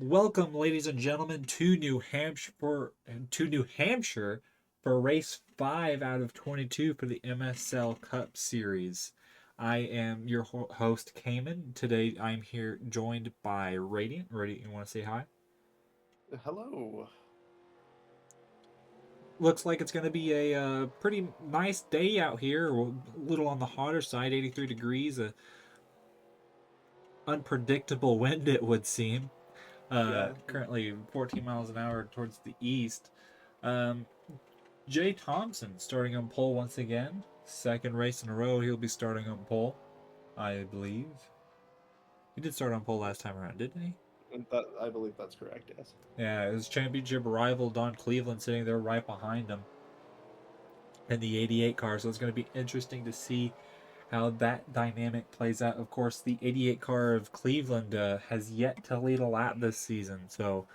Welcome, ladies and gentlemen, to New Hampshire for race 5 out of 22 for the MSL Cup Series. I am your host, Cayman. Today I'm here joined by Radiant. Radiant, you want to say hi? Hello. Looks like it's going to be a pretty nice day out here. A little on the hotter side, 83 degrees. A unpredictable wind, it would seem. Yeah. Currently 14 miles an hour towards the east. Um, Jay Thompson starting on pole once again. Second race in a row, he'll be starting on pole, I believe. He did start on pole last time around, didn't he? And that I believe that's correct, yes. Yeah, his championship rival Don Cleveland sitting there right behind him in the 88 car. So it's going to be interesting to see how that dynamic plays out. Of course, the 88 car of Cleveland has yet to lead a lap this season, so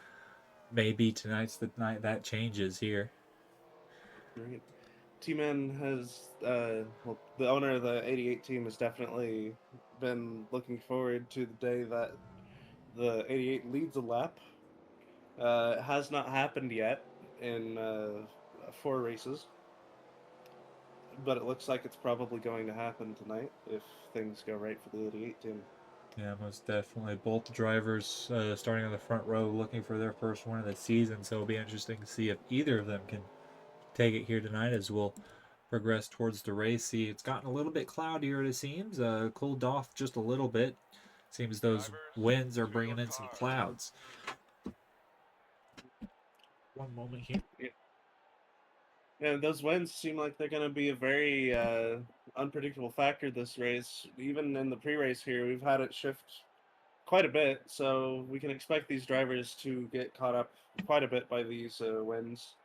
maybe tonight's the night that changes here. Right. T-Man has well, the owner of the 88 team has definitely been looking forward to the day that the 88 leads a lap. It has not happened yet in four races, but it looks like it's probably going to happen tonight if things go right for the 88 team. Yeah, most definitely. Both drivers starting on the front row looking for their first win of the season, so it'll be interesting to see if either of them can take it here tonight as we'll progress towards the race. See, it's gotten a little bit cloudier, it seems. Cooled off just a little bit. Seems those winds are bringing in some clouds. One moment here. Yeah. And those wins seem like they're going to be a very unpredictable factor this race. Even in the pre-race here, we've had it shift quite a bit, so we can expect these drivers to get caught up quite a bit by these wins.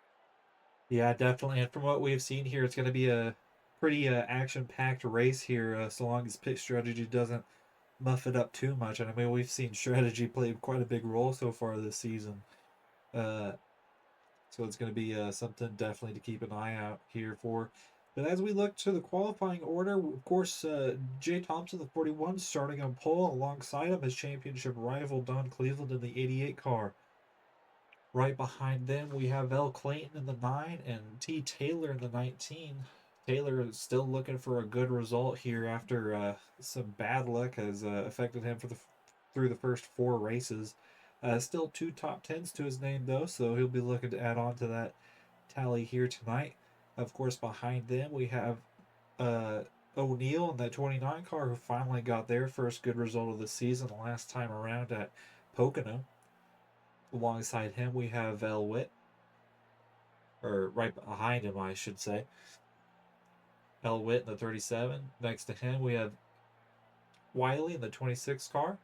Yeah, definitely. And from what we've seen here, it's going to be a pretty action-packed race here, so long as pit strategy doesn't muff it up too much. And I mean, we've seen strategy play quite a big role so far this season. Uh, so it's going to be something definitely to keep an eye out here for. But as we look to the qualifying order, of course, Jay Thompson, the 41, starting on pole alongside him, his championship rival Don Cleveland in the 88 car. Right behind them, we have L. Clayton in the 9 and T. Taylor in the 19. Taylor is still looking for a good result here after some bad luck has affected him through the first four races. Still two top tens to his name though, so he'll be looking to add on to that tally here tonight. Of course, behind them we have uh, O'Neill in that 29 car who finally got their first good result of the season last time around at Pocono. Alongside him, we have Elwitt, or right behind him, I should say. Elwitt in the 37. Next to him, we have Wiley in the 26 car.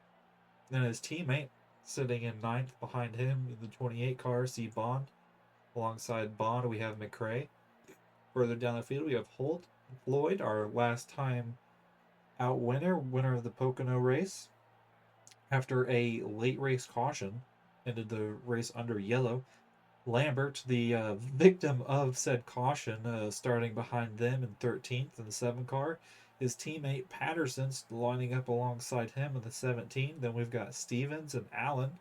Then his teammate sitting in ninth behind him in the 28 car, C. Bond. Alongside Bond, we have McRae. Further down the field, we have Holt. Floyd, our last time out winner of the Pocono race. After a late race caution, ended the race under yellow. Lambert, the victim of said caution, starting behind them in 13th in the 7 car. His teammate Patterson's lining up alongside him in the 17. Then we've got Stevens and Allen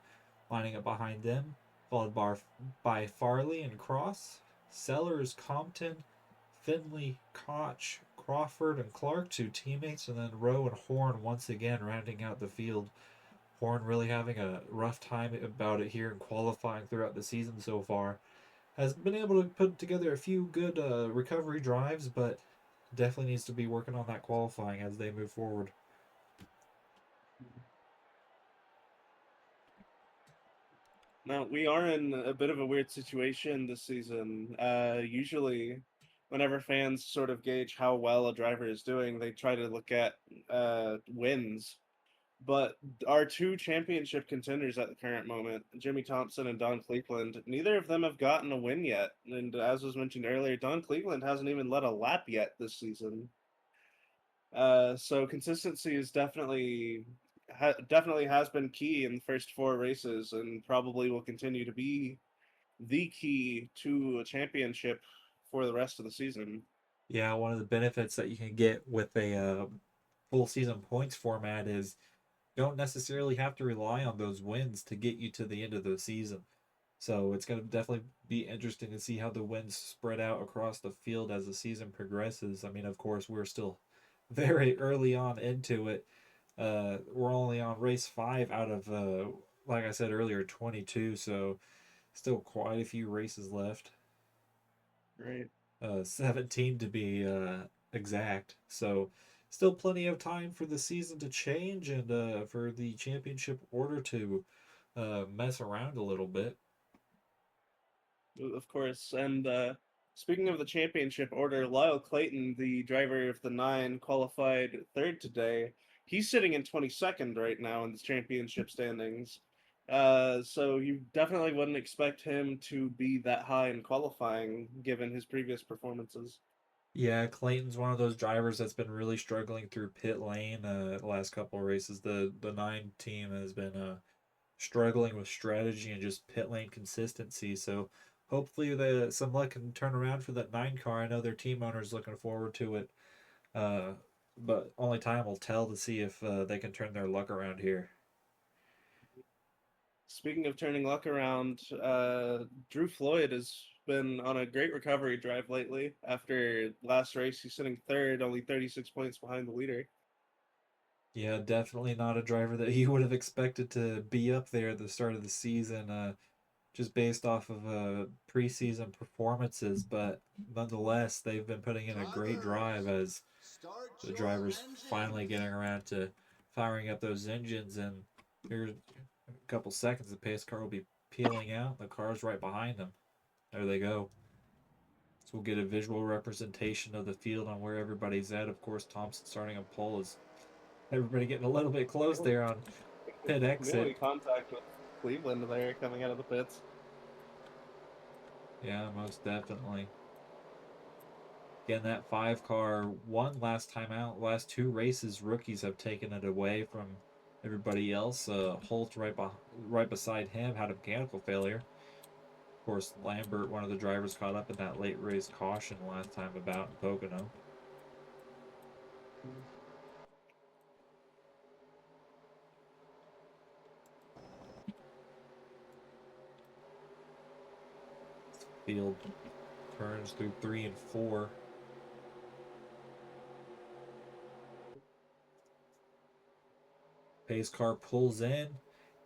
lining up behind them, followed by Farley and Cross. Sellers, Compton, Finley, Koch, Crawford, and Clark, two teammates, and then Rowe and Horn once again rounding out the field. Horn really having a rough time about it here in qualifying throughout the season so far. Has been able to put together a few good recovery drives, but definitely needs to be working on that qualifying as they move forward. Now, we are in a bit of a weird situation this season. Usually, whenever fans sort of gauge how well a driver is doing, they try to look at wins. But our two championship contenders at the current moment, Jimmy Thompson and Don Cleveland, neither of them have gotten a win yet. And as was mentioned earlier, Don Cleveland hasn't even led a lap yet this season. So consistency is definitely has been key in the first four races, and probably will continue to be the key to a championship for the rest of the season. Yeah, one of the benefits that you can get with a full season points format is don't necessarily have to rely on those wins to get you to the end of the season. So it's going to definitely be interesting to see how the wins spread out across the field as the season progresses. I mean, of course, we're still very early on into it. We're only on race 5 out of, like I said earlier, 22. So still quite a few races left. Right. 17 to be exact. So still plenty of time for the season to change and for the championship order to mess around a little bit. Of course. And speaking of the championship order, Lyle Clayton, the driver of the nine, qualified third today. He's sitting in 22nd right now in the championship standings. So you definitely wouldn't expect him to be that high in qualifying given his previous performances. Yeah, Clayton's one of those drivers that's been really struggling through pit lane the last couple of races. The nine team has been struggling with strategy and just pit lane consistency. So hopefully the some luck can turn around for that nine car. I know their team owner's looking forward to it. Uh, but only time will tell to see if they can turn their luck around here. Speaking of turning luck around, Drew Floyd has been on a great recovery drive lately. After last race, he's sitting third, only 36 points behind the leader. Yeah, definitely not a driver that you would have expected to be up there at the start of the season, just based off of preseason performances. But nonetheless, they've been putting in a great drive Drivers, as start the your drivers finally getting engines. around to firing up those engines. And here's a couple seconds, the pace car will be peeling out. The car's right behind them. There they go. So we'll get a visual representation of the field on where everybody's at. Of course, Thompson starting on pole is everybody getting a little bit close Nearly, there on pit exit. nearly contact with Cleveland there coming out of the pits. Yeah, most definitely. Again, that 5 car won last time out. Last 2 races, rookies have taken it away from everybody else. Holt right beside him had a mechanical failure. Of course, Lambert, one of the drivers, caught up in that late race caution last time about in Pocono. Field turns through 3 and 4. Pace car pulls in,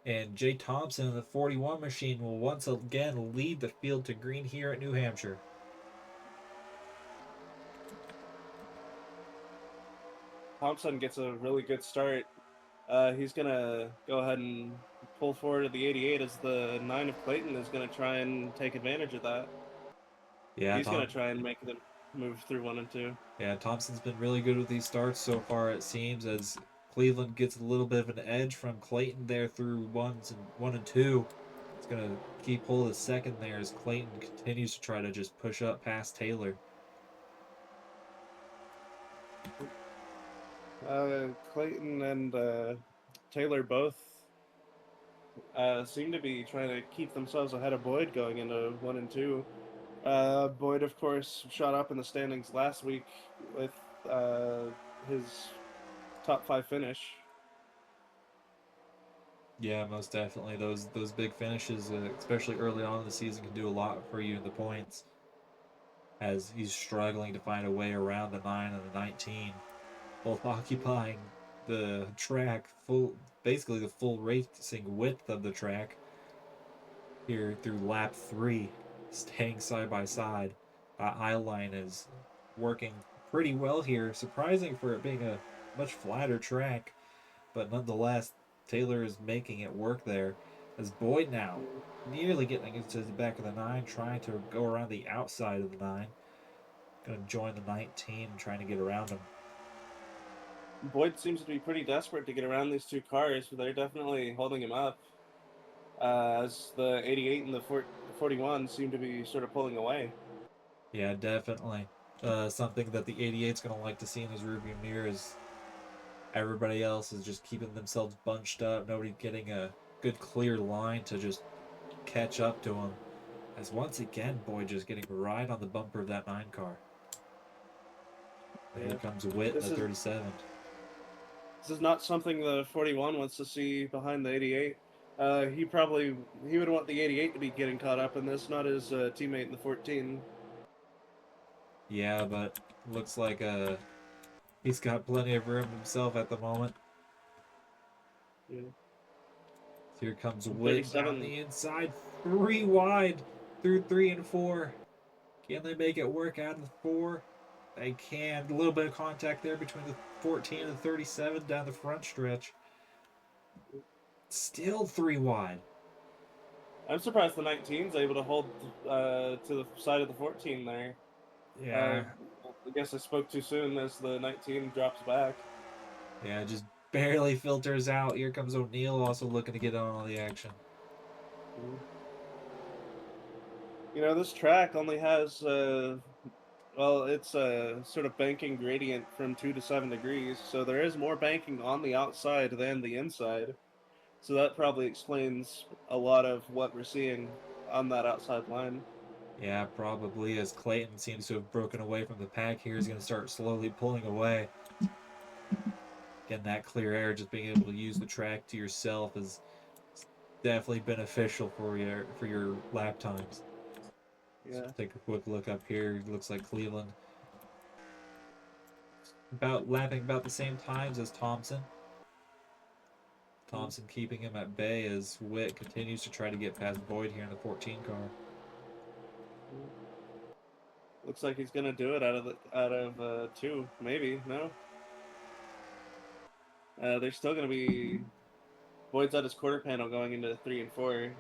and Jay Thompson, the 41 machine, will once again lead the field to green here at New Hampshire. Thompson gets a really good start. He's gonna go ahead and pull forward to the 88 as the nine of Clayton is gonna try and take advantage of that. Yeah, He's gonna Tom. try and make them move through one and two. Yeah, Thompson's been really good with these starts so far. It seems as Cleveland gets a little bit of an edge from Clayton there through 1 and 2. It's gonna keep hold of the second there as Clayton continues to try to just push up past Taylor. Clayton and Taylor both seem to be trying to keep themselves ahead of Boyd going into one and two. Boyd, of course, shot up in the standings last week with uh, his top five finish. Yeah, most definitely. Those big finishes, especially early on in the season, can do a lot for you in the points. As he's struggling to find a way around the 9 and the 19, both occupying the track basically the full racing width of the track here through lap 3, staying side by side. Eyeline is working pretty well here, surprising for it being a much flatter track, but nonetheless, Taylor is making it work there. As Boyd now nearly getting into the back of the 9, trying to go around the outside of the 9. Going to join the 19, trying to get around him. Boyd seems to be pretty desperate to get around these two cars, but they're definitely holding him up. As the 88 and the 41 seem to be sort of pulling away. Yeah, definitely. Something that the 88's going to like to see in his rearview mirror is everybody else is just keeping themselves bunched up. Nobody getting a good clear line to just catch up to him. As once again, Boyd just getting right on the bumper of that 9 car. Here Yeah, comes Witt in this the is 37. This is not something the 41 wants to see behind the 88. He would want the 88 to be getting caught up in this, not his teammate in the 14. Yeah, but looks like he's got plenty of room himself at the moment. Yeah. Here comes And Witt down 37. the inside, 3 wide through 3 and 4. Can they make it work out of the 4? They can. A little bit of contact there between the 14 and the 37 down the front stretch. Still 3 wide. I'm surprised the 19's able to hold to the side of the 14 there. Uh, Yeah, I guess I spoke too soon as the 19 drops back. yeah, just barely filters out. Here comes O'Neill also looking to get on all the action. Mhm. You know, this track only has well, it's a sort of banking gradient from 2 to 7 degrees, so there is more banking on the outside than the inside. So that probably explains a lot of what we're seeing on that outside line. Yeah, probably as Clayton seems to have broken away from the pack here, he's going to start slowly pulling away. Getting that clear air, just being able to use the track to yourself is definitely beneficial for your lap times. So Yeah. take a quick look up here. It looks like Cleveland about lapping about the same times as Thompson. Mm. Thompson keeping him at bay as Witt continues to try to get past Boyd here in the 14 car. Mm. Looks like he's gonna do it out of two, maybe. No, they're still gonna be Boyd's at his quarter panel going into 3 and 4.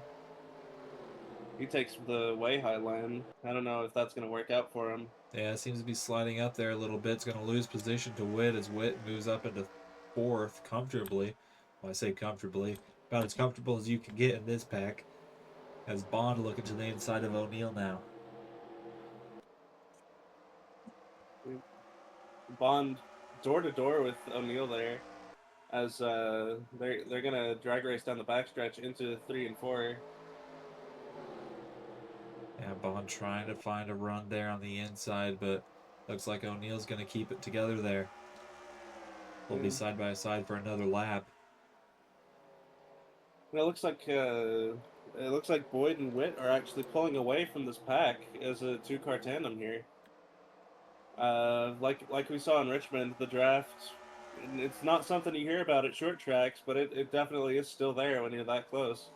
He takes the way high line. I don't know if that's gonna work out for him. Yeah, it seems to be sliding up there a little bit. It's going to lose position to Witt as Witt moves up into fourth comfortably. Well, I say comfortably, about as comfortable as you can get in this pack. As Bond looking to the inside of O'Neill now. Bond door to door with O'Neill there, as they're gonna drag race down the backstretch into 3 and 4. Yeah, Bond trying to find a run there on the inside, but looks like O'Neill's going to keep it together there. They'll be Yeah. side by side for another lap. And it looks like Boyd and Witt are actually pulling away from this pack as a two-car tandem here. Like we saw in Richmond, the draft. It's not something you hear about at short tracks, but it definitely is still there when you're that close.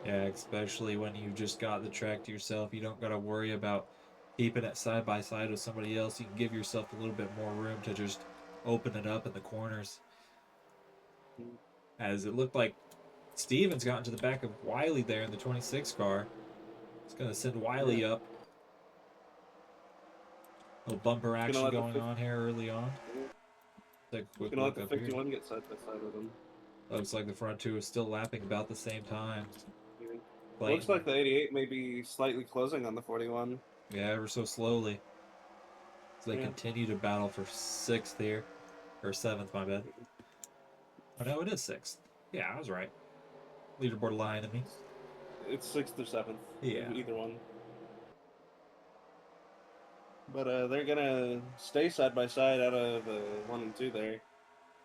Yeah, especially when you just got the track to yourself. You don't got to worry about keeping it side by side with somebody else. You can give yourself a little bit more room to just open it up in the corners. As it looked like Stevens got into the back of Wiley there in the 26 car. It's going to send Yeah, Wiley up. A little bumper he's gonna action let the going on here early on. Take a he's quick gonna let look the up here. 51 get side by side with him. Looks like the front two is still lapping about the same time. Yeah. Looks Clayton, like the 88 may be slightly closing on the 41. yeah, ever so slowly. As they Yeah, continue to battle for sixth here. Or seventh, my bad. Oh, no, it is sixth. Yeah, I was right. Leaderboard lying to me. it's sixth or seventh, Yeah. either one. But they're gonna stay side by side out of 1 and 2 there.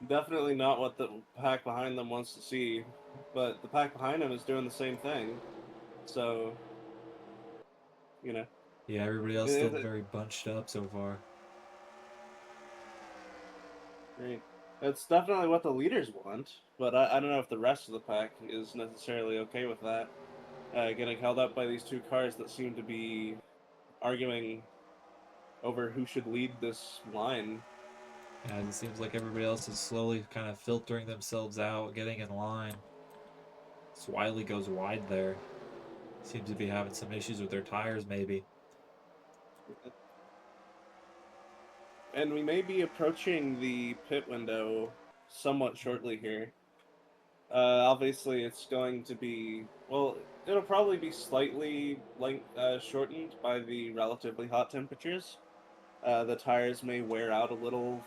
Definitely not what the pack behind them wants to see, but the pack behind them is doing the same thing. So, you know, Yeah, everybody else still it, very bunched up so far. right. It's definitely what the leaders want, but I don't know if the rest of the pack is necessarily okay with that. Getting held up by these two cars that seem to be arguing over who should lead this line. As it seems like everybody else is slowly kind of filtering themselves out, getting in line. Swiley goes wide there. Seems to be having some issues with their tires, maybe. And we may be approaching the pit window somewhat shortly here. Obviously, it's going to be, well, it'll probably be slightly shortened by the relatively hot temperatures. The tires may wear out a little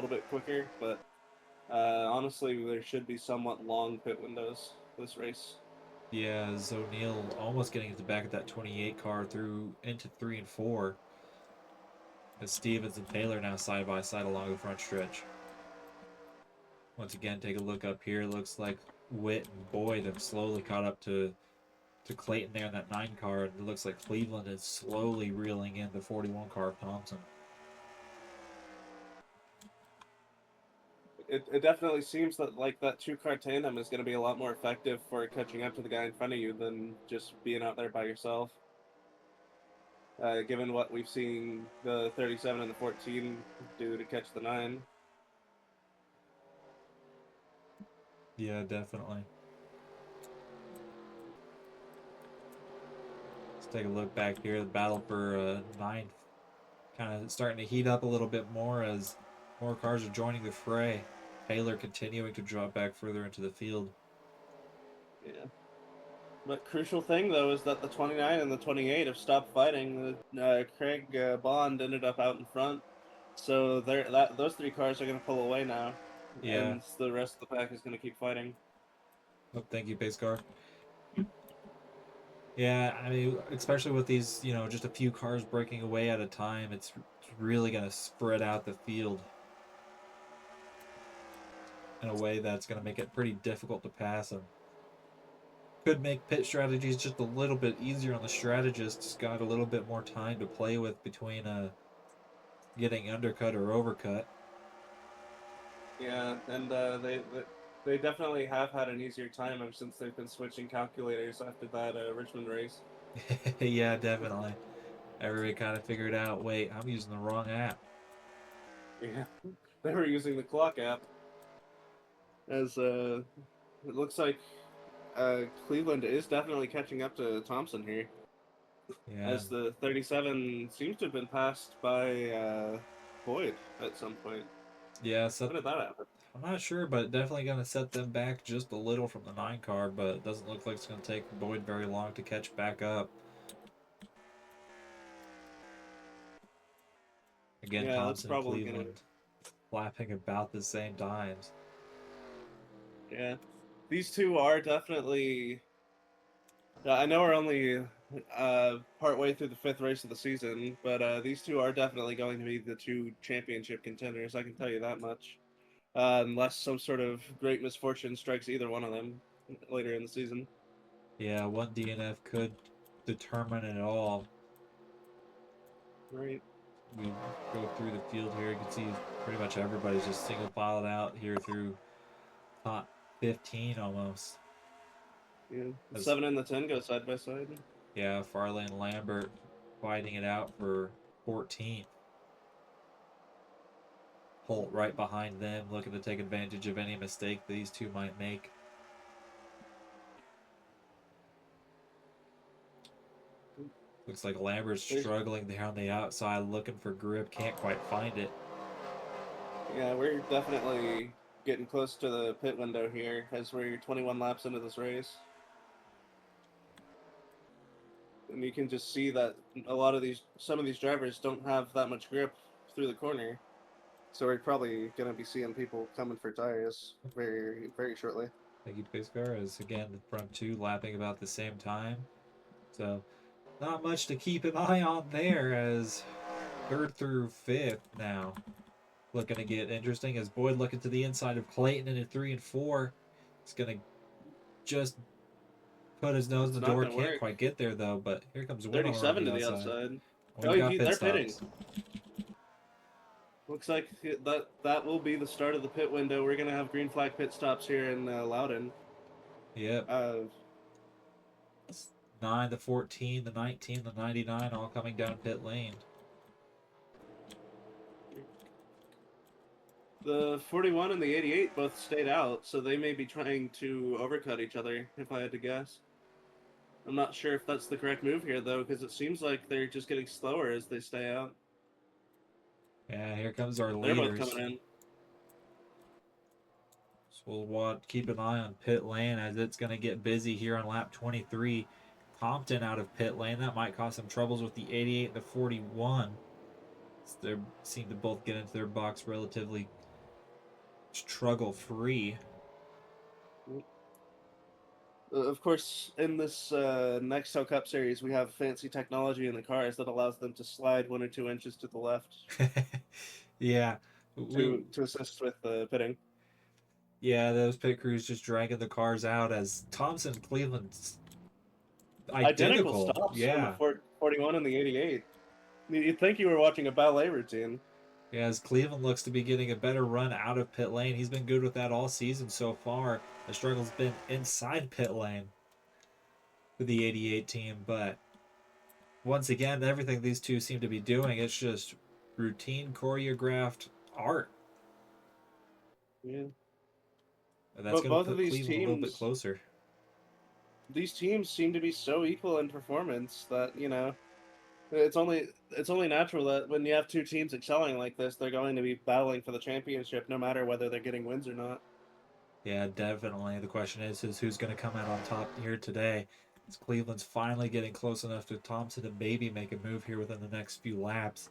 bit quicker, but honestly, there should be somewhat long pit windows this race. Yeah, as O'Neill almost getting at the back of that 28 car through into 3 and 4. As Stevens and Taylor now side by side along the front stretch. Once again, take a look up here. It looks like Witt and Boyd have slowly caught up to Clayton there in that 9 car. And it looks like Cleveland is slowly reeling in the 41 car of Thompson. It definitely seems that like that two-car tandem is going to be a lot more effective for catching up to the guy in front of you than just being out there by yourself. Given what we've seen the 37 and the 14 do to catch the 9. Yeah, definitely. Let's take a look back here. The battle for 9th kind of starting to heat up a little bit more as more cars are joining the fray. Taylor continuing to drop back further into the field. Yeah. But crucial thing though is that the 29 and the 28 have stopped fighting. Craig Bond ended up out in front, so those three cars are going to pull away now, Yeah. and the rest of the pack is going to keep fighting. Oh, thank you, pace car. Yeah, I mean, especially with these, just a few cars breaking away at a time, it's really going to spread out the field in a way that's going to make it pretty difficult to pass them. Could make pit strategies just a little bit easier on the strategists. Got a little bit more time to play with between getting undercut or overcut. Yeah, and they definitely have had an easier time ever since they've been switching calculators after that Richmond race. Yeah, definitely. Everybody kind of figured out, wait, I'm using the wrong app. Yeah, they were using the clock app as it looks like Cleveland is definitely catching up to Thompson here, Yeah, as the 37 seems to have been passed by Boyd at some point. yeah. So How did that happen? I'm not sure, but definitely going to set them back just a little from the 9 car. But it doesn't look like it's going to take Boyd very long to catch back up. Again, Yeah, that's Thompson and probably gonna. Cleveland flapping about the same times. Yeah, these two are definitely. I know we're only part way through the fifth race of the season, but these two are definitely going to be the two championship contenders. I can tell you that much. Unless some sort of great misfortune strikes either one of them later in the season. Yeah, one DNF could determine it all. Right. We go through the field here. You can see pretty much everybody's just single filed out here through top 15 almost. Yeah. The As 7 and the 10 go side by side. yeah, Farley and Lambert fighting it out for 14th. Holt right behind them, looking to take advantage of any mistake these two might make. Looks like Lambert's There's, struggling there on the outside, looking for grip, can't quite find it. yeah, we're definitely getting close to the pit window here as we're 21 laps into this race. And you can just see that some of these drivers don't have that much grip through the corner. So we're probably going to be seeing people coming for tires very, very shortly. Thank you, Piscar, as again the front two lapping about the same time. So not much to keep an eye on there as 3rd through 5th now. Looking to get interesting as Boyd looking to the inside of Clayton in 3 and 4. It's going to just put his nose in It's the not door. going to Can't work. quite get there though, but here comes Winnow on 37 the to the outside. outside. We've got pit They're pitting. stops. Looks like that will be the start of the pit window. We're going to have green flag pit stops here in Loudon. Yep. Uh, 9, the 14, the 19, the 99 all coming down pit lane. the 41 and the 88 both stayed out, so they may be trying to overcut each other, if I had to guess. I'm not sure if that's the correct move here, though, because it seems like they're just getting slower as they stay out. Yeah, here comes our They're both leaders. coming in. So we'll keep an eye on pit lane as it's going to get busy here on lap 23. Compton out of pit lane. That might cause some troubles with the 88 and the 41. They seem to both get into their box relatively struggle free. Of course, in this MSL Cup Series, we have fancy technology in the cars that allows them to slide 1 or 2 inches to the left Yeah, we to assist with pitting. Yeah, those pit crews just dragging the cars out as Thompson and Cleveland's Identical identical. stops from the Yeah. 41 and the 88. You'd think you were watching a ballet routine. Yeah, as Cleveland looks to be getting a better run out of pit lane. He's been good with that all season so far. The struggle's been inside pit lane for the 88 team, but once again, everything these two seem to be doing, it's just routine choreographed art. Yeah. And that's But going to both of put Cleveland a little bit closer. these teams seem to be so equal in performance that, it's only natural that when you have two teams excelling like this, they're going to be battling for the championship no matter whether they're getting wins or not. Yeah, definitely. The question is who's going to come out on top here today? As Cleveland's finally getting close enough to Thompson to maybe make a move here within the next few laps.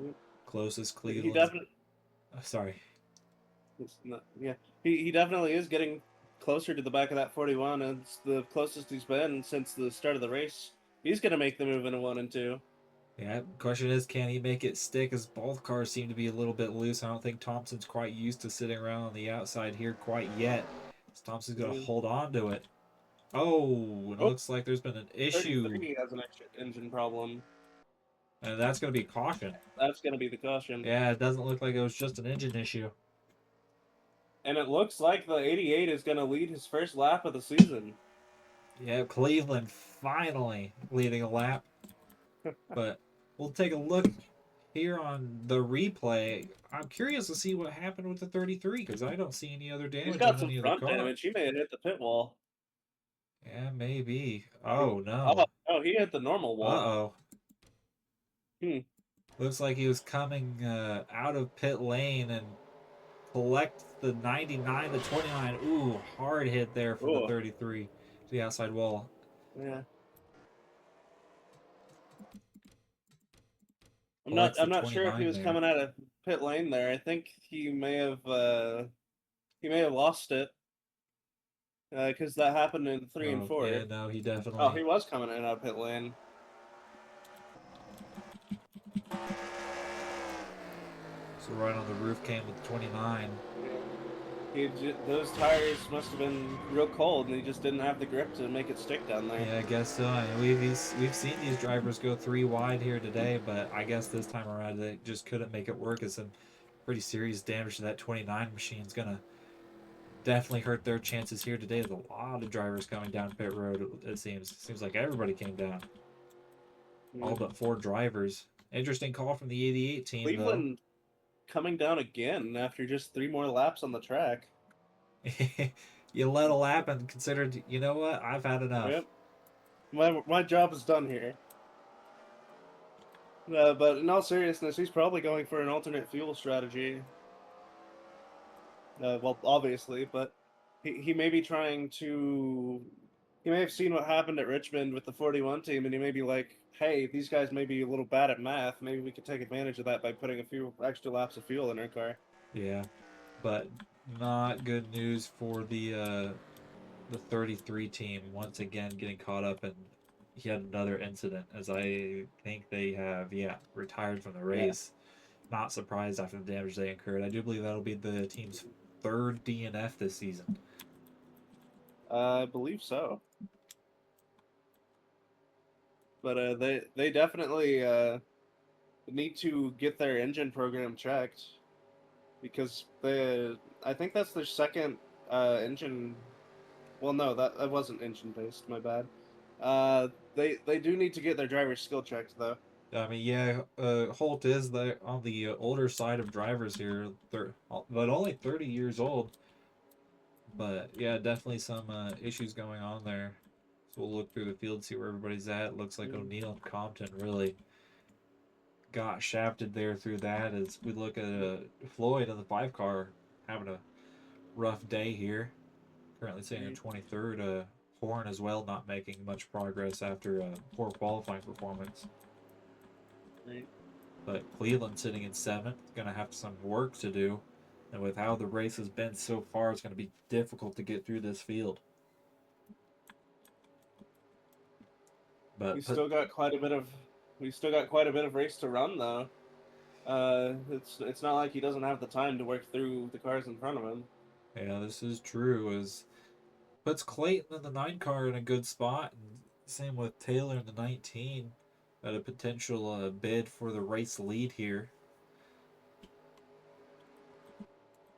Mm. Closest He Cleveland's. definitely, Sorry. yeah, he definitely is getting closer to the back of that 41, and it's the closest he's been since the start of the race. He's going to make the move in a 1 and 2. Yeah, question is, can he make it stick? As both cars seem to be a little bit loose. I don't think Thompson's quite used to sitting around on the outside here quite yet. As Thompson's going to Mm. hold on to it. Oh, it Oh, looks like there's been an issue, 33 has an extra engine problem. and that's going to be caution. That's going to be the caution. Yeah, it doesn't look like it was just an engine issue. And it looks like the 88 is going to lead his first lap of the season. Yeah, Cleveland finally leading a lap. But we'll take a look here on the replay. I'm curious to see what happened with the 33 because I don't see any other He's damage got on some any of the front car. damage. He may have hit the pit wall. Yeah, maybe. Oh, Oh, oh, no. oh, he hit the normal wall. Uh-oh. Hmm. Looks like he was coming out of pit lane and collects the 99 to 29. Ooh, hard hit there from the Oh, 33 to the outside wall. yeah. I'm not. Collects the I'm not sure if he 29 was there. coming out of pit lane there. I think he may have. He may have lost it because that happened in 3 and 4. Yeah, no, he Oh, definitely. he was coming in out of pit lane. So right on the roof came with 29. Yeah. Those tires must have been real cold, and he just didn't have the grip to make it stick down there. Yeah, I guess so. I mean, we've seen these drivers go three wide here today, but I guess this time around they just couldn't make it work. It's some pretty serious damage to that 29 machine. It's gonna definitely hurt their chances here today. There's a lot of drivers coming down pit road. It seems like everybody came down, Yeah. all but four drivers. Interesting call from the 88 team though. Cleveland coming down again after just 3 more laps on the track. You let a lap and considered, you know what? I've had enough. Yep. My job is done here. But in all seriousness, he's probably going for an alternate fuel strategy. Well, obviously, but he may be trying to. He may have seen what happened at Richmond with the 41 team, and he may be like, "Hey, these guys may be a little bad at math. Maybe we could take advantage of that by putting a few extra laps of fuel in our car." Yeah, but not good news for the 33 team once again getting caught up in yet another incident as I think they have retired from the Yeah, race. Not surprised after the damage they incurred. I do believe that'll be the team's third DNF this season. I believe so. But they definitely need to get their engine program checked because I think that's their second engine. Well, no, that wasn't engine based. My bad. They do need to get their driver's skill checked though. I mean, yeah, Holt is on the older side of drivers here, but only 30 years old. But yeah, definitely some issues going on there. So we'll look through the field, see where everybody's at. Looks like Mm. O'Neill and Compton really got shafted there through that. As we look at Floyd in the 5 car having a rough day here. Currently sitting in Right, 23rd. Horn as well not making much progress after a poor qualifying performance. right. But Cleveland sitting in 7th, going to have some work to do. And with how the race has been so far, it's going to be difficult to get through this field. But We still got quite a bit of we still got quite a bit of race to run though. It's not like he doesn't have the time to work through the cars in front of him. Yeah, this is true. As puts Clayton in the 9 car in a good spot, and same with Taylor in the 19 at a potential bid for the race lead here.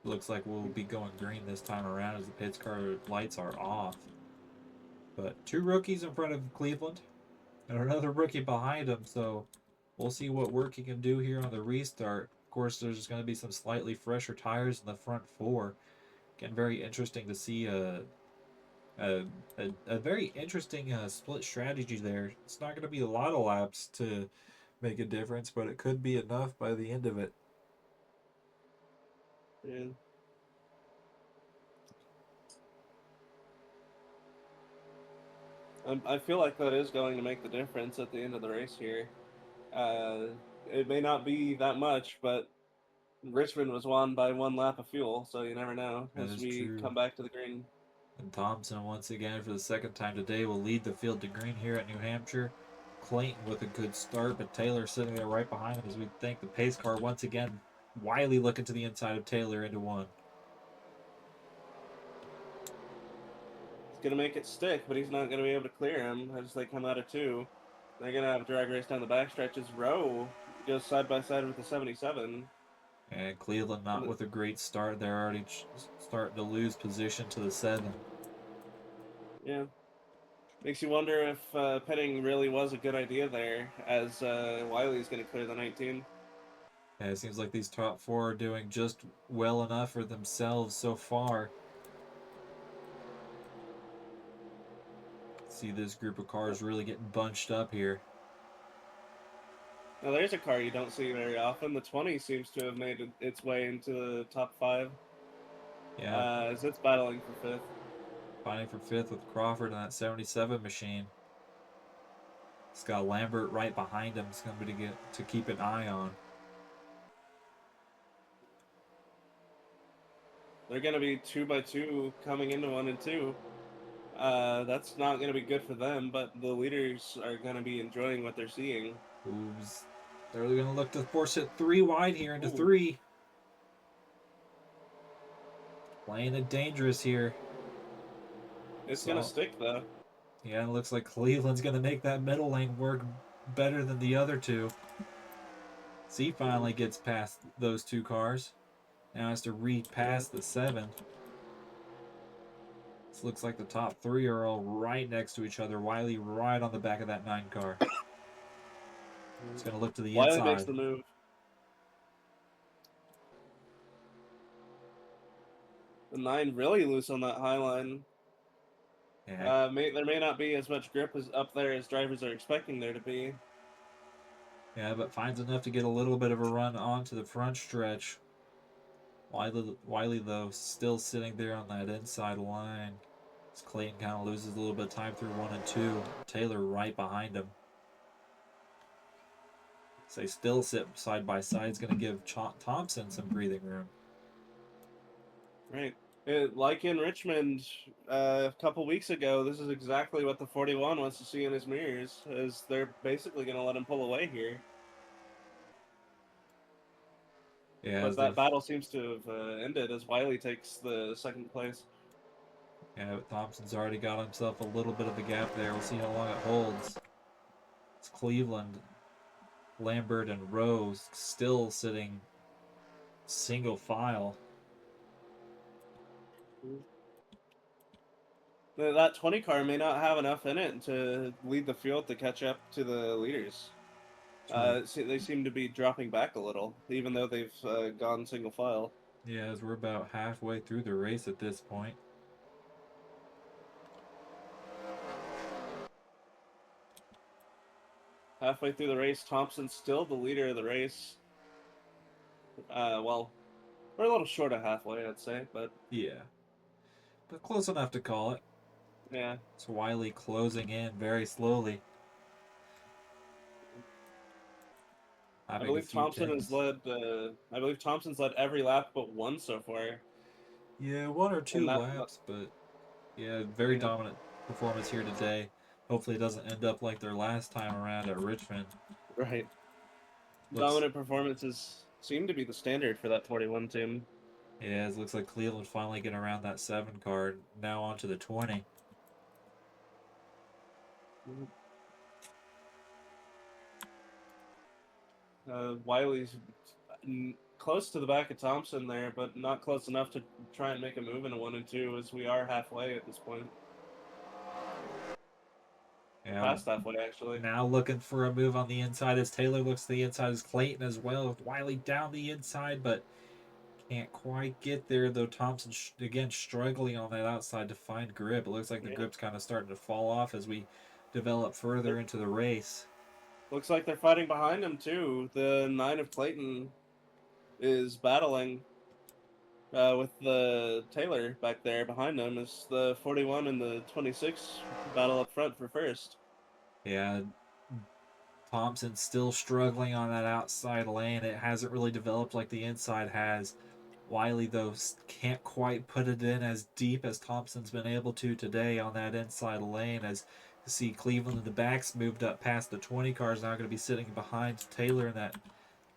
Looks like we'll be going green this time around as the pits car lights are off. But 2 rookies in front of Cleveland and another rookie behind him, so we'll see what work he can do here on the restart. Of course, there's going to be some slightly fresher tires in the front 4. Again, very interesting to see a, a very interesting split strategy there. It's not going to be a lot of laps to make a difference, but it could be enough by the end of it. Yeah. I feel like that is going to make the difference at the end of the race here. Uh, it may not be that much, but Richmond was won by 1 lap of fuel, so you never know That as is we true. come back to the green. And Thompson, once again, for the second time today, will lead the field to green here at New Hampshire. Clayton with a good start, but Taylor sitting there right behind him as we think the pace car once again. Wiley looking to the inside of Taylor into 1. He's going to make it stick, but he's not going to be able to clear him as they come out of 2. They're going to have a drag race down the backstretch as Rowe goes side by side with the 77. And Cleveland not with a great start. They're already starting to lose position to the 7. Yeah. Makes you wonder if pitting really was a good idea there, as Wiley's going to clear the 19. Yeah, it seems like these top 4 are doing just well enough for themselves so far. See this group of cars really getting bunched up here. Now, there's a car you don't see very often. The 20 seems to have made its way into the top 5 Yeah, as it's battling for 5th. fighting for 5th with Crawford and that 77 machine. He's got Lambert right behind him. It's going to be to keep an eye on. They're going to be 2 by 2 coming into 1 and 2. That's not going to be good for them, but the leaders are going to be enjoying what they're seeing. Oops. They're going to look to force it 3 wide here into Ooh. 3. Playing it dangerous here. It's going to stick, though. Yeah, it looks like Cleveland's going to make that middle lane work better than the other 2. C finally gets past those 2 cars. Now has to repass the 7. This looks like the top 3 are all right next to each other. Wiley right on the back of that 9 car. It's going to look to the Wiley makes inside. the move. The 9 really loose on that high line. Yeah, There may not be as much grip as up there as drivers are expecting there to be. yeah, but finds enough to get a little bit of a run onto the front stretch. Wiley though, still sitting there on that inside line. As Clayton kind of loses a little bit of time through 1 and 2. Taylor right behind him. So they still sit side by side. It's going to give Thompson some breathing room. Right. Like in Richmond a couple weeks ago, this is exactly what the 41 wants to see in his mirrors, as they're basically going to let him pull away here. Yeah, But that battle seems to have ended as Wiley takes the 2nd place. yeah, but Thompson's already got himself a little bit of a gap there. We'll see how long it holds. It's Cleveland, Lambert, and Rose still sitting single file. That 20 car may not have enough in it to lead the field to catch up to the leaders. They seem to be dropping back a little, even though they've gone single file. Yeah, as we're about halfway through the race at this point. Halfway through the race, Thompson's still the leader of the race. Well, we're a little short of halfway, I'd say, but Yeah, but close enough to call it. yeah. It's Wiley closing in very slowly. I Having a believe few Thompson has pins. led. I believe Thompson's led every lap but 1 so far, Yeah, 1 or 2 and laps, but yeah, very yeah, dominant performance here today. Hopefully it doesn't end up like their last time around at Richmond. right. Looks Dominant performances seem to be the standard for that 41 team. Yeah, it looks like Cleveland finally getting around that 7 card. Now on to the 20. Wiley's close to the back of Thompson there, but not close enough to try and make a move in a 1 and 2, as we are halfway at this point. Yeah, Past halfway, actually. now looking for a move on the inside as Taylor looks to the inside as Clayton as well. Wiley down the inside, but can't quite get there though. Thompson again struggling on that outside to find grip. It looks like the Yeah. grip's kind of starting to fall off as we develop further into the race. Looks like they're fighting behind him, too. The 9 of Clayton is battling with the Taylor back there behind them. Is the 41 and the 26 battle up front for first. Yeah, Thompson still struggling on that outside lane. It hasn't really developed like the inside has. Wiley, though, can't quite put it in as deep as Thompson's been able to today on that inside lane. As you see, Cleveland in the backs moved up past the 20 cars, now going to be sitting behind Taylor in that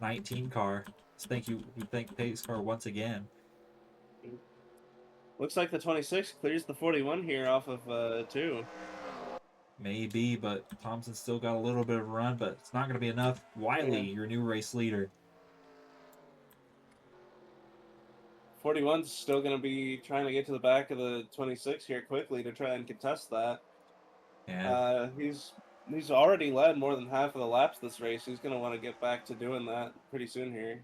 19 car. So we thank pace car once again. Looks like the 26 clears the 41 here off of 2. Maybe, but Thompson's still got a little bit of run, but it's not going to be enough. Wiley, Yeah. your new race leader. 41's still going to be trying to get to the back of the 26 here quickly to try and contest that. Yeah, He's already led more than half of the laps this race. He's going to want to get back to doing that pretty soon here.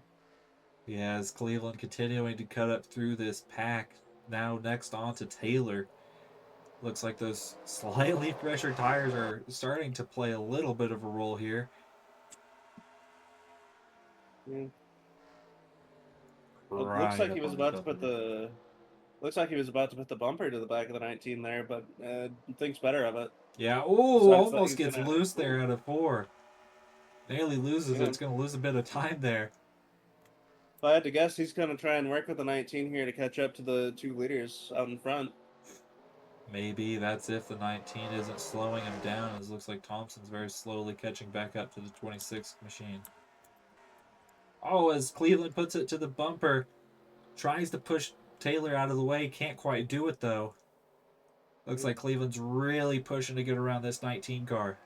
yeah, as Cleveland continuing to cut up through this pack. Now next on to Taylor. Looks like those slightly fresher tires are starting to play a little bit of a role here. Yeah. Looks Right like up he was on the about to put bumper. the looks like he was about to put the bumper to the back of the 19 there, but thinks better of it. Yeah, oh, Decides that almost he's gets gonna. loose there out of 4. Nearly loses it. Yeah. It's going to lose a bit of time there. If I had to guess, he's gonna try and work with the 19 here to catch up to the 2 leaders out in front. Maybe that's if the 19 isn't slowing him down. It looks like Thompson's very slowly catching back up to the 26 machine. Oh, as Cleveland puts it to the bumper, tries to push Taylor out of the way, can't quite do it though. Looks like Cleveland's really pushing to get around this 19 car.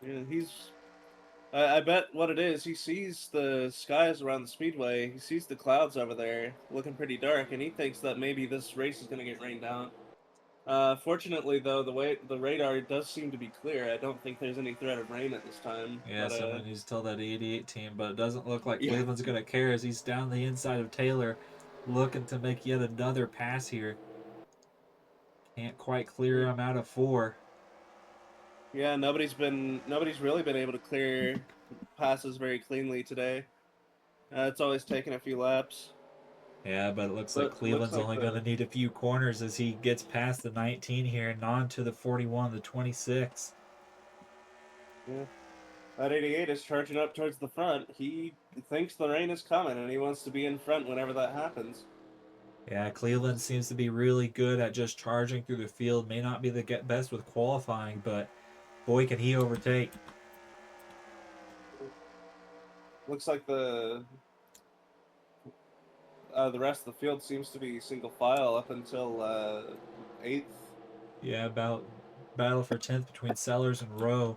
Yeah, I bet what it is, he sees the skies around the speedway, he sees the clouds over there looking pretty dark, and he thinks that maybe this race is going to get rained out. Fortunately, though, the way the radar does seem to be clear. I don't think there's any threat of rain at this time. Yeah, But someone needs to tell that 88 team, but it doesn't look like yeah, Cleveland's going to care as he's down the inside of Taylor, looking to make yet another pass here. Can't quite clear him out of 4. yeah, nobody's really been able to clear passes very cleanly today. It's always taken a few laps. Yeah, but it looks like But looks Cleveland's like only going to need a few corners as he gets past the 19 here and on to the 41, the 26. yeah, that 88 is charging up towards the front. He thinks the rain is coming, and he wants to be in front whenever that happens. Yeah, Cleveland seems to be really good at just charging through the field. May not be the best with qualifying, but boy, can he overtake. Looks like the rest of the field seems to be single file up until 8th. Yeah, about battle for 10th between Sellers and Rowe.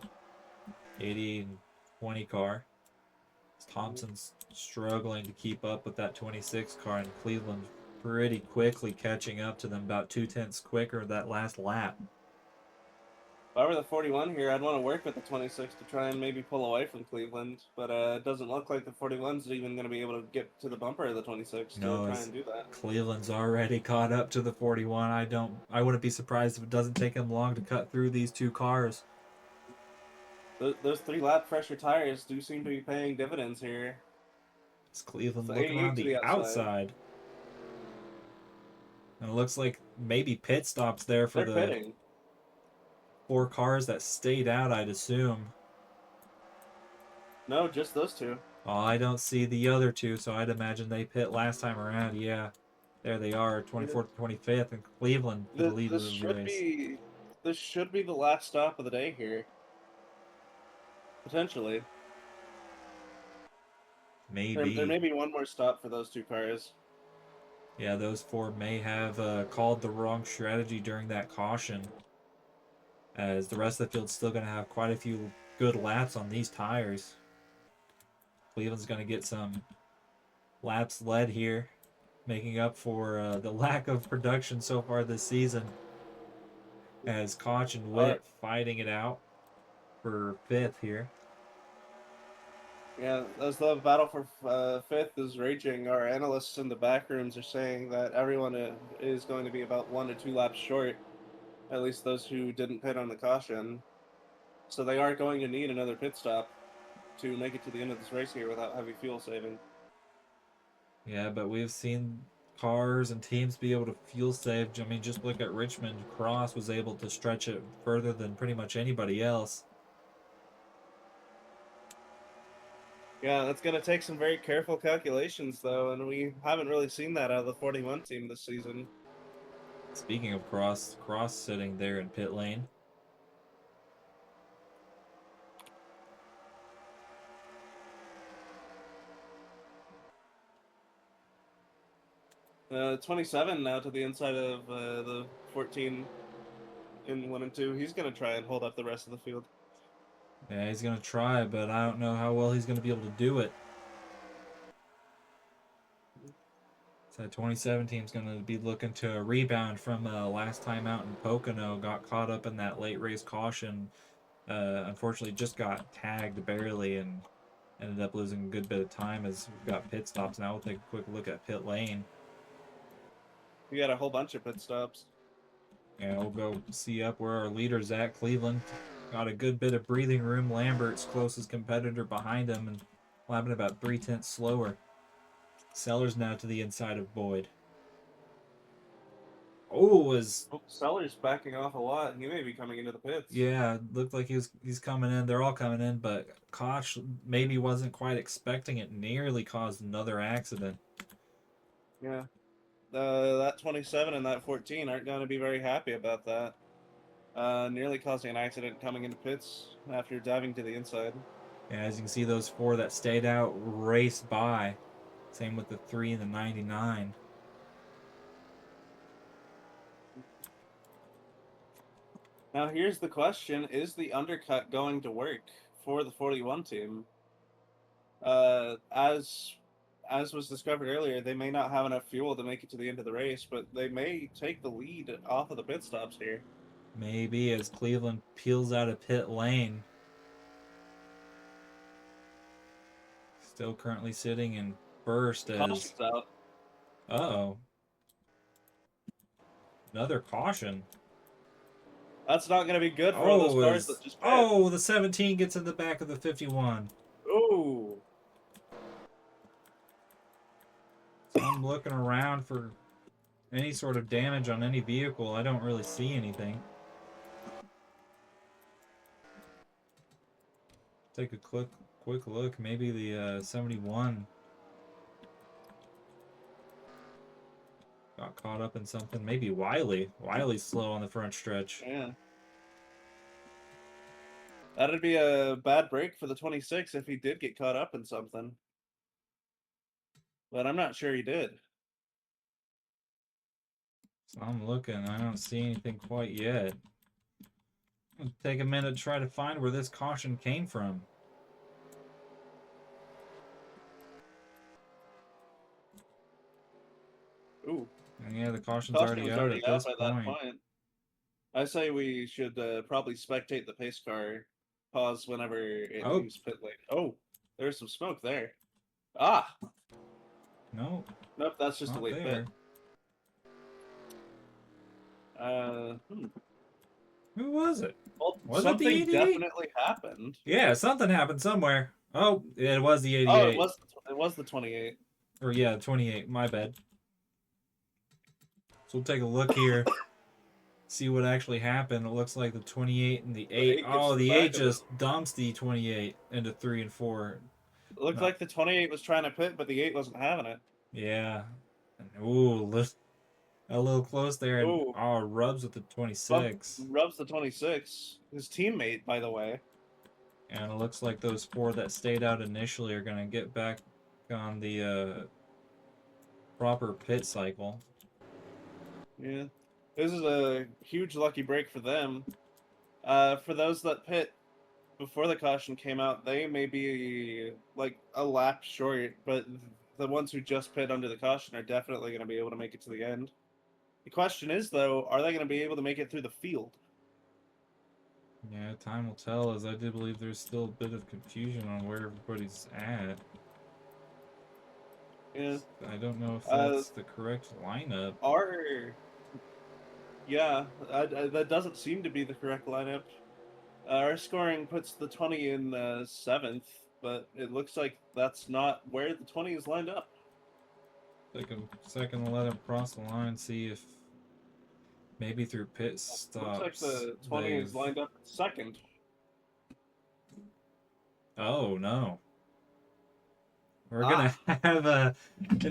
80 and 20 car. Thompson's struggling to keep up with that 26 car, and Cleveland pretty quickly catching up to them, about 2/10 quicker that last lap. If I were the 41 here, I'd want to work with the 26 to try and maybe pull away from Cleveland, but it doesn't look like the 41's even going to be able to get to the bumper of the 26 to No, try as and do that. Cleveland's already caught up to the 41. I wouldn't be surprised if it doesn't take him long to cut through these 2 cars. Those 3 lap fresher tires do seem to be paying dividends here. It's Cleveland It's looking around 88 to the the outside. outside. And it looks like maybe pit stops there for They're the pitting. 4 cars that stayed out, I'd assume. No, just those 2. Oh, I don't see the other 2, so I'd imagine they pit last time around. Yeah, there they are, 24th, 25th, and Cleveland for the lead of the race. This should be the last stop of the day here. Potentially. There Maybe. may be one more stop for those two cars. Yeah, those four may have called the wrong strategy during that caution, as the rest of the field's still going to have quite a few good laps on these tires. Cleveland's going to get some laps led here, making up for the lack of production so far this season, as Koch and All right. Witt fighting it out for fifth here. Yeah, as the battle for fifth is raging, our analysts in the back rooms are saying that everyone is going to be about 1 to 2 laps short, at least those who didn't pit on the caution. So they are going to need another pit stop to make it to the end of this race here without heavy fuel saving. Yeah, but we've seen cars and teams be able to fuel save. I mean, just look at Richmond. Cross was able to stretch it further than pretty much anybody else. Yeah, that's going to take some very careful calculations, though, and we haven't really seen that out of the 41 team this season. Speaking of Cross sitting there in pit lane. 27 now to the inside of the 14 in 1 and 2. He's going to try and hold up the rest of the field. Yeah, he's going to try, but I don't know how well he's going to be able to do it. So 2017 is going to be looking to rebound from last time out in Pocono. Got caught up in that late race caution. Unfortunately, just got tagged barely and ended up losing a good bit of time as we've got pit stops. Now we'll take a quick look at pit lane. We got a whole bunch of pit stops. And we'll go see up where our leader's at. Cleveland got a good bit of breathing room. Lambert's closest competitor behind him and lapping about 3/10 slower. Sellers now to the inside of Boyd. Oh, was Sellers backing off a lot. He may be coming into the pits. yeah, looked like he's coming in. They're all coming in, but Koch maybe wasn't quite expecting it. Nearly caused another accident. Yeah. That 27 and that 14 aren't going to be very happy about that. Nearly causing an accident coming into pits after diving to the inside. Yeah, as you can see, those four that stayed out raced by. Same with the 3 and the 99. Now, here's the question: is the undercut going to work for the 41 team? Uh, as as was discovered earlier, they may not have enough fuel to make it to the end of the race, but they may take the lead off of the pit stops here. Maybe as Cleveland peels out of pit lane. Still currently sitting in first as. Caution's out. Uh-oh. Another caution. That's not going to be good for all those Oh, cars that just pit. oh, the 17 gets in the back of the 51. Ooh. So I'm looking around for any sort of damage on any vehicle. I don't really see anything. Take a quick look. Maybe the 71 got caught up in something. Maybe Wiley. Wiley's slow on the front stretch. Yeah. That'd be a bad break for the 26 if he did get caught up in something. But I'm not sure he did. So I'm looking. I don't see anything quite yet. It'll take a minute to try to find where this caution came from. Ooh. And yeah, the caution's Caution already was out already at out this by that point. point. I say we should probably spectate the pace car pause whenever it Oh. leaves pit lane. Oh, there's some smoke there. Ah! No, Nope, that's just a not late there. pit. Who was it? Well, Was it the something 88? definitely happened. Yeah, something happened somewhere. Oh, it was the Oh, 88. it was the 28. Or yeah, 28. My bad. So we'll take a look here. See what actually happened. It looks like the 28 and the 8. 8 gets Oh, to the the back 8 of it. just dumps the 28 into 3 and 4. It looked like the 28 was trying to pit, but the 8 wasn't having it. Yeah. Ooh, a little close there. And Ooh. oh, rubs with the 26. Rubs the 26. His teammate, by the way. And it looks like those four that stayed out initially are going to get back on the proper pit cycle. Yeah, this is a huge lucky break for them. For those that pit before the caution came out, they may be like a lap short, but the ones who just pit under the caution are definitely going to be able to make it to the end. The question is, though, are they going to be able to make it through the field? Yeah, time will tell, as I do believe there's still a bit of confusion on where everybody's at. Yeah. I don't know if Uh, that's the correct lineup. our yeah, that doesn't seem to be the correct lineup. Our scoring puts the 20 in seventh, but it looks like that's not where the 20 is lined up. Take a second to let him cross the line, see if maybe through pit Looks like stops the 20 they've. is lined up at second. Oh no. We're gonna Ah, have an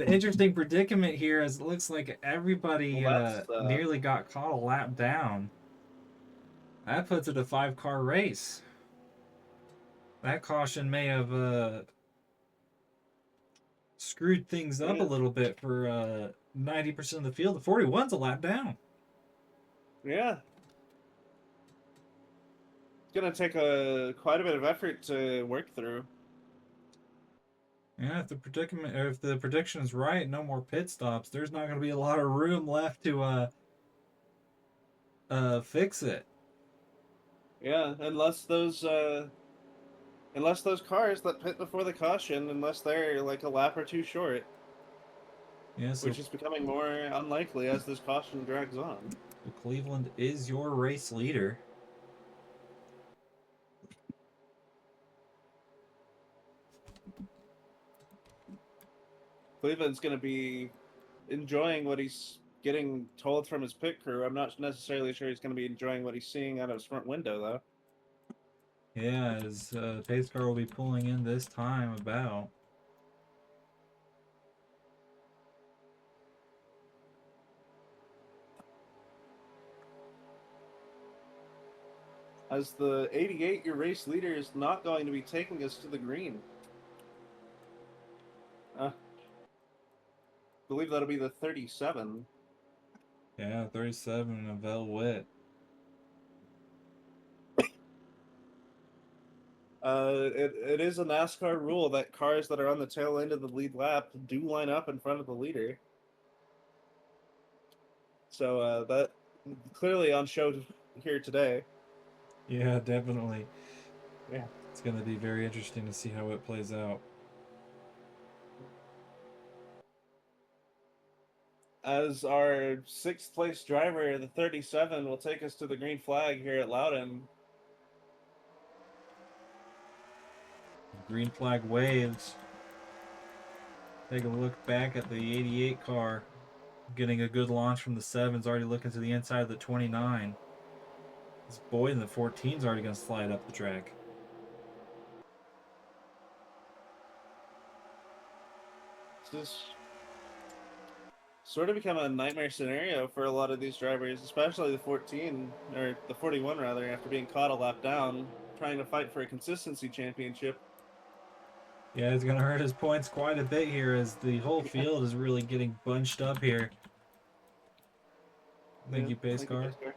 interesting predicament here, as it looks like well, everybody that's nearly got caught a lap down. That puts it a 5-car race. That caution may have screwed things up a yeah, little bit for 90% of the field. The 41's a lap down. yeah. It's gonna take a quite a bit of effort to work through. Yeah, if the predicament, or if the prediction is right, no more pit stops. There's not going to be a lot of room left to fix it. Yeah, unless those cars that pit before the caution, unless they're like a lap or two short, Yeah, which is becoming more unlikely as this caution drags on. so Cleveland is your race leader. Cleveland's going to be enjoying what he's getting told from his pit crew. I'm not necessarily sure he's going to be enjoying what he's seeing out of his front window, though. Yeah, his pace car will be pulling in this time about. As the 88, your race leader is not going to be taking us to the green. I believe that'll be the 37. Yeah, 37 of Velvet. It is a NASCAR rule that cars that are on the tail end of the lead lap do line up in front of the leader. So that clearly on show here today. Yeah, definitely. Yeah. It's going to be very interesting to see how it plays out. As our sixth place driver, the 37, will take us to the green flag here at Loudon. Green flag waves. Take a look back at the 88 car. Getting a good launch from the 7's, already looking to the inside of the 29. This boy in the 14's already going to slide up the track. This is sort of become a nightmare scenario for a lot of these drivers, especially the 14, or the 41 rather, after being caught a lap down, trying to fight for a consistency championship. Yeah, it's going to hurt his points quite a bit here, as the whole field is really getting bunched up here. Thank Yeah, you, pace thank you, car. pace car.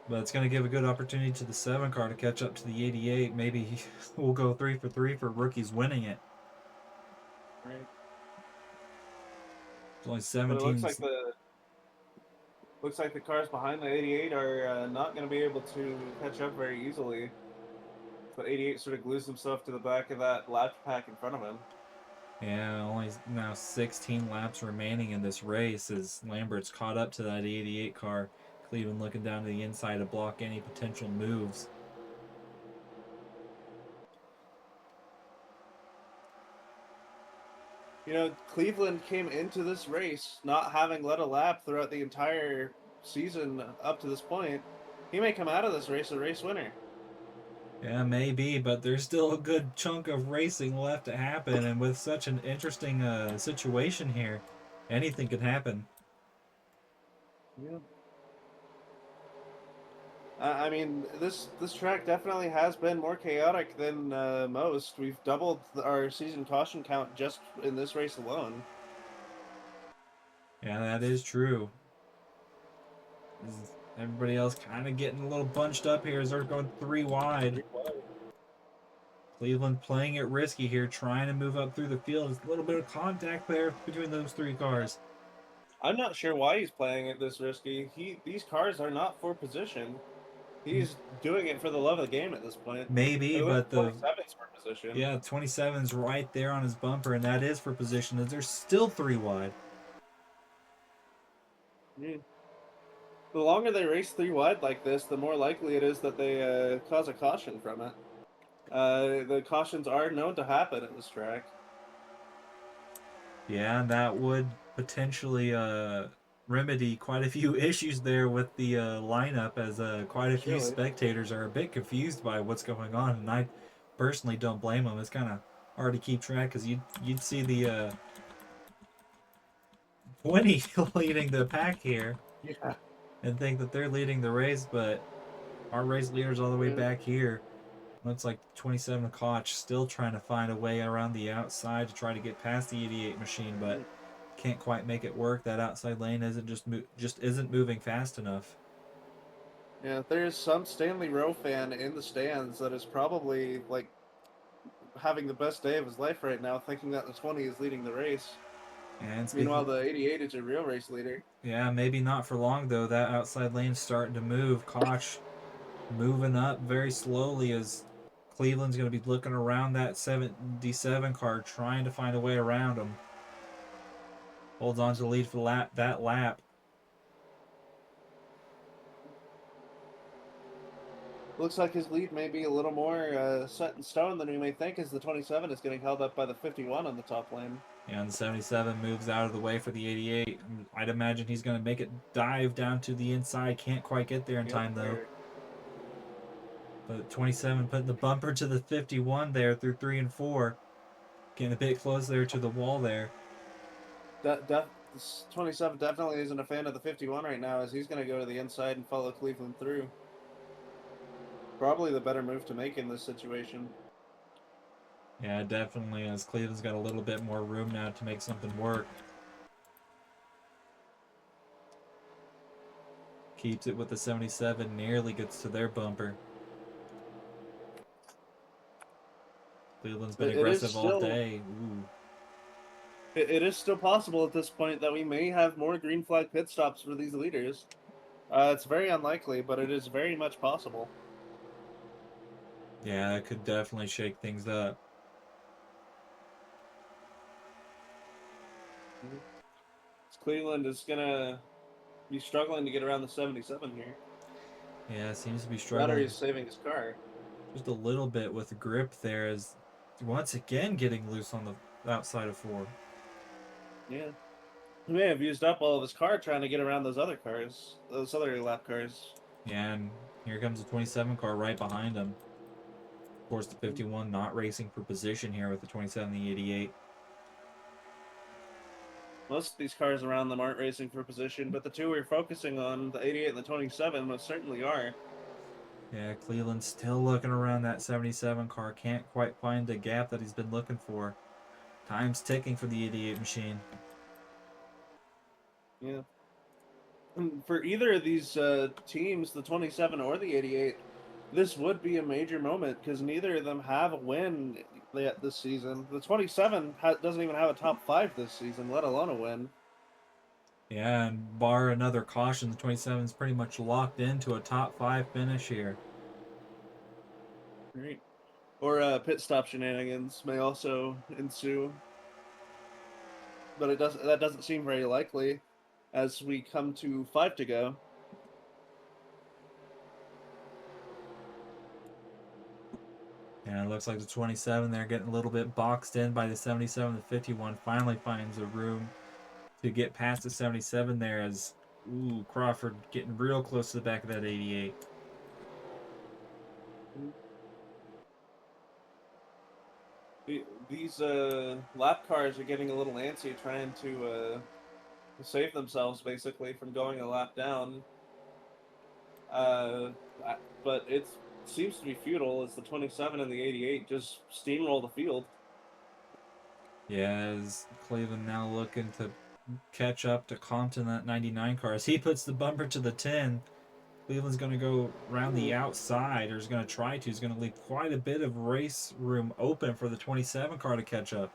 But it's going to give a good opportunity to the 7 car to catch up to the 88. Maybe we'll go 3 for 3 for rookies winning it. Right. It's only But it 17. looks like the cars behind the 88 are not going to be able to catch up very easily. But 88 sort of glues himself to the back of that lap pack in front of him. Yeah, only now 16 laps remaining in this race as Lambert's caught up to that 88 car. Cleveland looking down to the inside to block any potential moves. You know, Cleveland came into this race not having led a lap throughout the entire season up to this point. He may come out of this race a race winner. Yeah, maybe, but there's still a good chunk of racing left to happen, and with such an interesting situation here, anything could happen. Yeah. I mean, this track definitely has been more chaotic than most. We've doubled our season caution count just in this race alone. Yeah, that is true. Everybody else kind of getting a little bunched up here as they're going three wide. Cleveland playing it risky here, trying to move up through the field. There's a little bit of contact there between those three cars. I'm not sure why he's playing it this risky. These cars are not for position. He's doing it for the love of the game at this point. Maybe, It looks but the 27's for position. yeah, 27's right there on his bumper, and that is for position. As they're still three wide. Mm. The longer they race three wide like this, the more likely it is that they cause a caution from it. The cautions are known to happen at this track. Yeah, and that would potentially remedy quite a few issues there with the lineup, as quite a few Surely. spectators are a bit confused by what's going on, and I personally don't blame them. It's kind of hard to keep track because you'd see the 20 leading the pack here Yeah. and think that they're leading the race, but our race leaders all the way Yeah. back here. Looks like 27 Koch still trying to find a way around the outside to try to get past the 88 machine, but can't quite make it work. That outside lane isn't just isn't moving fast enough. Yeah, there's some Stanley Rowe fan in the stands that is probably like having the best day of his life right now, thinking that the 20 is leading the race. And Meanwhile, speaking, the 88 is a real race leader. yeah, maybe not for long though. That outside lane's starting to move. Koch moving up very slowly as Cleveland's going to be looking around that 77 car, trying to find a way around him. Holds on to the lead for that lap. Looks like his lead may be a little more set in stone than we may think, as the 27 is getting held up by the 51 on the top lane. And the 77 moves out of the way for the 88. I'd imagine he's going to make it dive down to the inside. Can't quite get there in Yep, time, though. there. But 27 putting the bumper to the 51 there through 3 and 4. Getting a bit close there to the wall there. This 27 definitely isn't a fan of the 51 right now, as he's going to go to the inside and follow Cleveland through. Probably the better move to make in this situation. Yeah, definitely, as Cleveland's got a little bit more room now to make something work. Keeps it with the 77, nearly gets to their bumper. Cleveland's been It is aggressive all still day. Ooh. it is still possible at this point that we may have more green flag pit stops for these leaders. It's very unlikely, but it is very much possible. Yeah, that could definitely shake things up. Cleveland is gonna be struggling to get around the 77 here. Yeah, seems to be Battery struggling is saving his car. just a little bit with the grip there, as once again getting loose on the outside of 4. Yeah. He may have used up all of his car trying to get around those other cars, those other lap cars. Yeah, and here comes the 27 car right behind him. Of course, the 51 not racing for position here with the 27 and the 88. Most of these cars around them aren't racing for position, but the two we're focusing on, the 88 and the 27, most certainly are. Yeah, Cleveland's still looking around that 77 car. Can't quite find the gap that he's been looking for. Time's ticking for the 88 machine. Yeah. And for either of these teams, the 27 or the 88, this would be a major moment because neither of them have a win yet this season. The 27 doesn't even have a top 5 this season, let alone a win. Yeah, and bar another caution, the 27 is pretty much locked into a top 5 finish here. Right. Or pit stop shenanigans may also ensue, but that doesn't seem very likely as we come to 5 to go. Yeah, it looks like the 27, they're getting a little bit boxed in by the 77. The 51 finally finds a room to get past the 77 there, as, ooh, Crawford getting real close to the back of that 88. These lap cars are getting a little antsy, trying to save themselves basically from going a lap down. Uh, but it seems to be futile as the 27 and the 88 just steamroll the field. Yeah, as Cleveland now looking to catch up to Compton that 99 car. As he puts the bumper to the 10, Cleveland's going to go around the Hmm. outside, or is going to try to. He's going to leave quite a bit of race room open for the 27 car to catch up.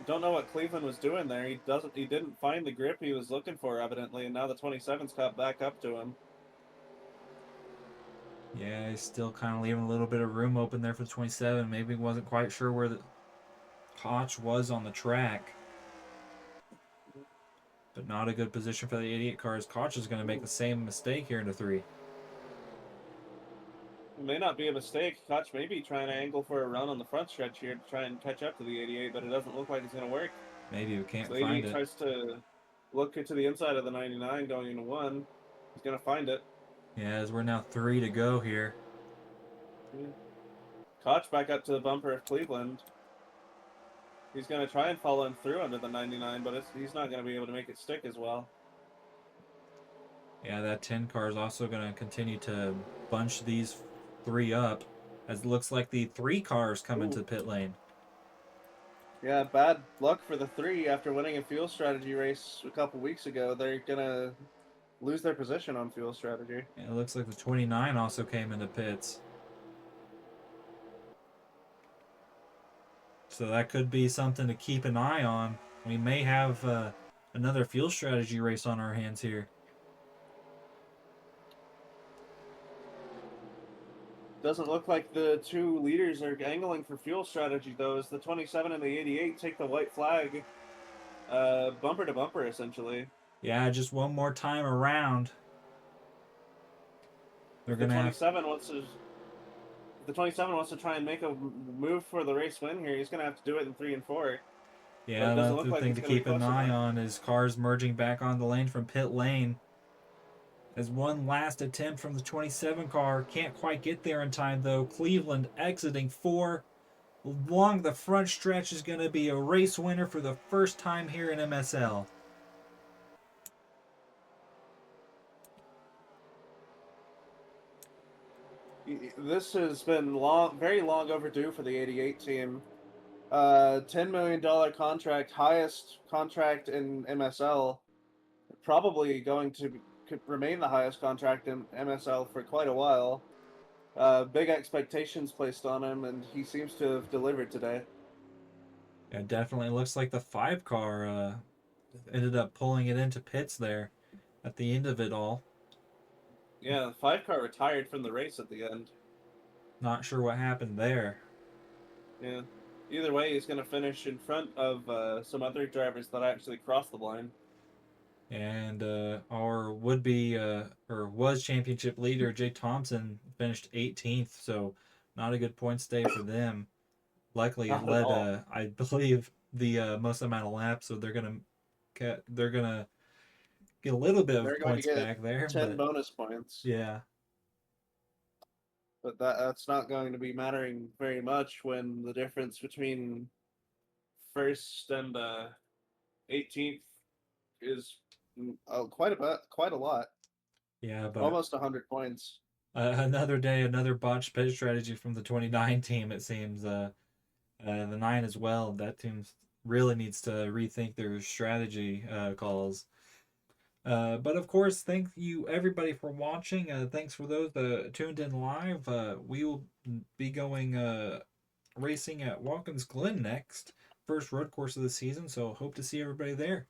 Don't know what Cleveland was doing there. He didn't find the grip he was looking for evidently, and now the 27's caught back up to him. Yeah, he's still kind of leaving a little bit of room open there for the 27. Maybe wasn't quite sure where the Koch was on the track, but not a good position for the 88 cars. Koch is going to make Ooh. the same mistake here into 3. It may not be a mistake. Koch may be trying to angle for a run on the front stretch here to try and catch up to the 88, but it doesn't look like it's going to work. Maybe we So can't the find 88 it. tries to look to the inside of the 99 going into 1. He's going to find it. Yeah, as we're now 3 to go here. Koch back up to the bumper of Cleveland. He's going to try and follow him through under the 99, but he's not going to be able to make it stick as well. Yeah, that 10 car is also going to continue to bunch these 3 up, as it looks like the 3 cars come into Ooh. the pit lane. Yeah, bad luck for the 3 after winning a fuel strategy race a couple weeks ago. They're going to lose their position on fuel strategy. And it looks like the 29 also came into pits. So that could be something to keep an eye on. We may have another fuel strategy race on our hands here. Doesn't look like the 2 leaders are angling for fuel strategy, though, as the 27 and the 88 take the white flag bumper to bumper, essentially. Yeah, just one more time around. They're If the going to have. 27 wants to if the 27 wants to try and make a move for the race win here, he's going to have to do it in 3 and 4. But Yeah, it doesn't look another like thing it's to going to be keep an close eye enough. on is cars merging back on the lane from pit lane. As one last attempt from the 27 car. Can't quite get there in time, though. Cleveland exiting 4. Along the front stretch is going to be a race winner for the first time here in MSL. This has been very long overdue for the 88 team. $10 million contract, highest contract in MSL, probably going to could remain the highest contract in MSL for quite a while. Big expectations placed on him, and he seems to have delivered today. Yeah, definitely looks like the 5 car ended up pulling it into pits there at the end of it all. Yeah, the 5 car retired from the race at the end. Not sure what happened there. Yeah. Either way, he's going to finish in front of some other drivers that actually crossed the line. And our would be or was championship leader Jay Thompson finished 18th, so not a good points day for them. Likely it Not at led, all. I believe, the most amount of laps, so they're gonna get a little bit of They're going to points get back there. 10 But bonus points, yeah, but that's not going to be mattering very much when the difference between first and 18th is quite a lot, yeah, but almost 100 points. another day, another botched pit strategy from the 29 team. It seems the 9 as well. That team really needs to rethink their strategy calls. But of course, thank you everybody for watching. Thanks for those that tuned in live. We will be going racing at Watkins Glen next, first road course of the season. So hope to see everybody there.